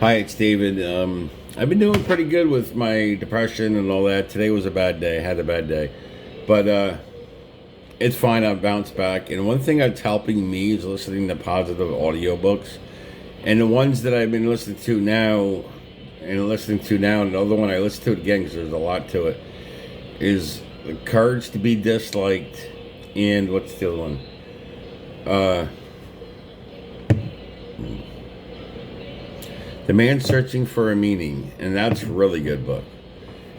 Hi, it's David. I've been doing pretty good with my depression and all that. Today was a bad day. I had a bad day. But it's fine. I've bounced back. And one thing that's helping me is listening to positive audiobooks. And the ones that I've been listening to now, and the other one I listen to it again because there's a lot to it, is The Courage to Be Disliked. And what's the other one? Uh, The Man Searching for a Meaning, and that's a really good book.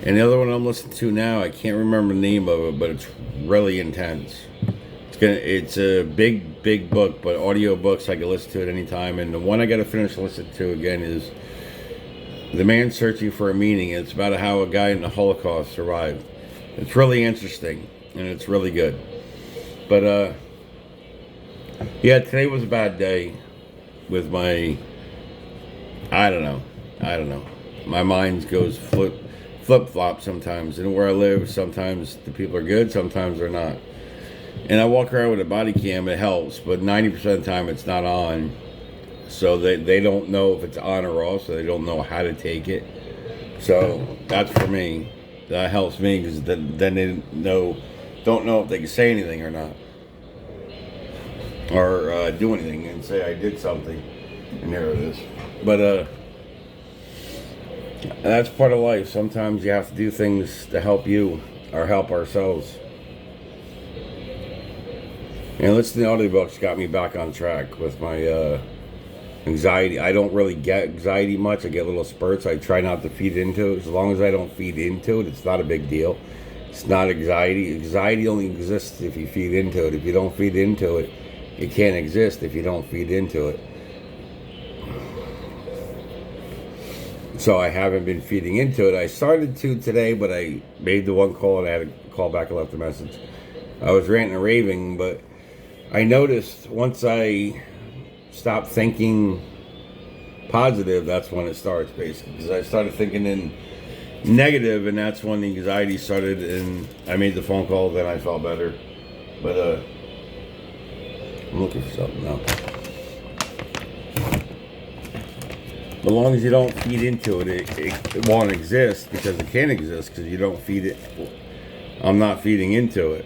And the other one I'm listening to now, I can't remember the name of it, but it's really intense. It's a big book, but audiobooks I can listen to at any time. And the one I got to finish listening to again is The Man Searching for a Meaning. It's about how a guy in the Holocaust survived. It's really interesting, and it's really good. But yeah, today was a bad day with my. I don't know. My mind goes flip flop sometimes. And where I live, sometimes the people are good, sometimes they're not. And I walk around with a body cam, it helps, but 90% of the time it's not on. So they don't know if it's on or off, so they don't know how to take it. So that's for me. That helps me because then they don't know if they can say anything or not. Or do anything and say I did something. And there it is. But that's part of life. Sometimes you have to do things to help you or help ourselves. And listening to audiobooks got me back on track with my anxiety. I don't really get anxiety much. I get little spurts. I try not to feed into it. As long as I don't feed into it, it's not a big deal. It's not anxiety. Anxiety only exists if you feed into it. If you don't feed into it, it can't exist if you don't feed into it. So I haven't been feeding into it. I started to today, but I made the one call and I had to call back and left a message. I was ranting and raving, but I noticed once I stopped thinking positive, that's when it starts, basically. Because I started thinking in negative, and that's when the anxiety started, and I made the phone call, then I felt better. But I'm looking for something now. As long as you don't feed into it, it won't exist because it can't exist because you don't feed it. I'm not feeding into it.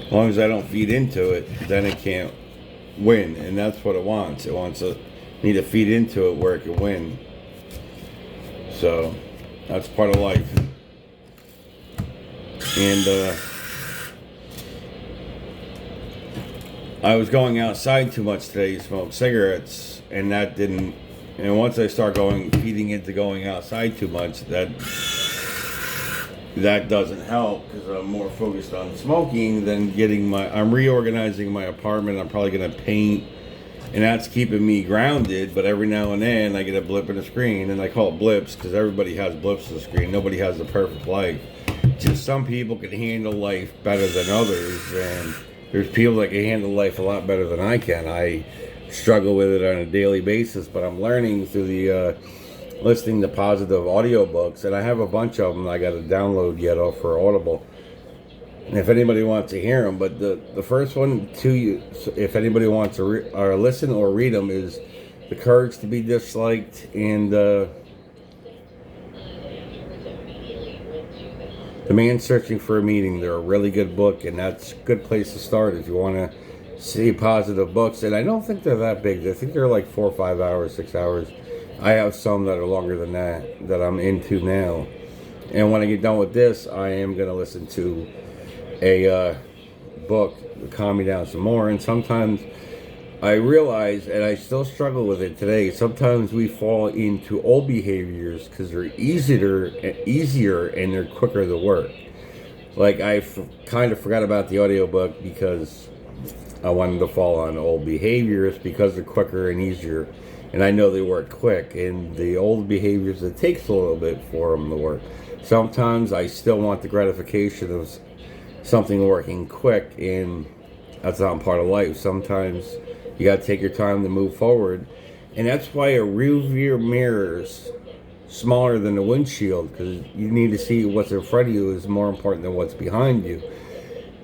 As long as I don't feed into it, then it can't win, and that's what it wants. It wants me to feed into it where it can win. So that's part of life. And I was going outside too much today to smoke cigarettes, and that didn't. And once I start feeding into going outside too much, that doesn't help because I'm more focused on smoking than I'm reorganizing my apartment. I'm probably gonna paint, and that's keeping me grounded. But every now and then I get a blip in the screen, and I call it blips because everybody has blips in the screen. Nobody has the perfect life. Just some people can handle life better than others, and there's people that can handle life a lot better than I can. I struggle with it on a daily basis, but I'm learning through the listening to positive audiobooks, and I have a bunch of them I got to download yet off for Audible. And if anybody wants to hear them, but the first one to you, if anybody wants to listen or read them, is The Courage to Be Disliked and The Man Searching for a Meaning. They're a really good book, and that's a good place to start if you want to see positive books. And I don't think they're that big. I think they're like 4 or 5 hours, 6 hours. I have some that are longer than that I'm into now. And when I get done with this, I am going to listen to a book to calm me down some more. And sometimes I realize, and I still struggle with it today, sometimes we fall into old behaviors because they're easier and they're quicker to work. Like kind of forgot about the audiobook because I wanted to fall on old behaviors because they're quicker and easier. And I know they work quick, and the old behaviors, it takes a little bit for them to work. Sometimes I still want the gratification of something working quick, and that's not part of life. Sometimes you got to take your time to move forward, and that's why a rear view mirror is smaller than the windshield, because you need to see what's in front of you is more important than what's behind you.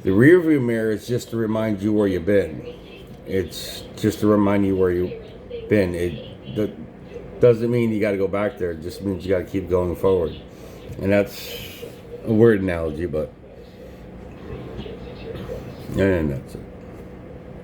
The rear view mirror is just to remind you where you've been. It's just to remind you where you've been. That doesn't mean you got to go back there. It just means you got to keep going forward. And that's a weird analogy, but and that's it.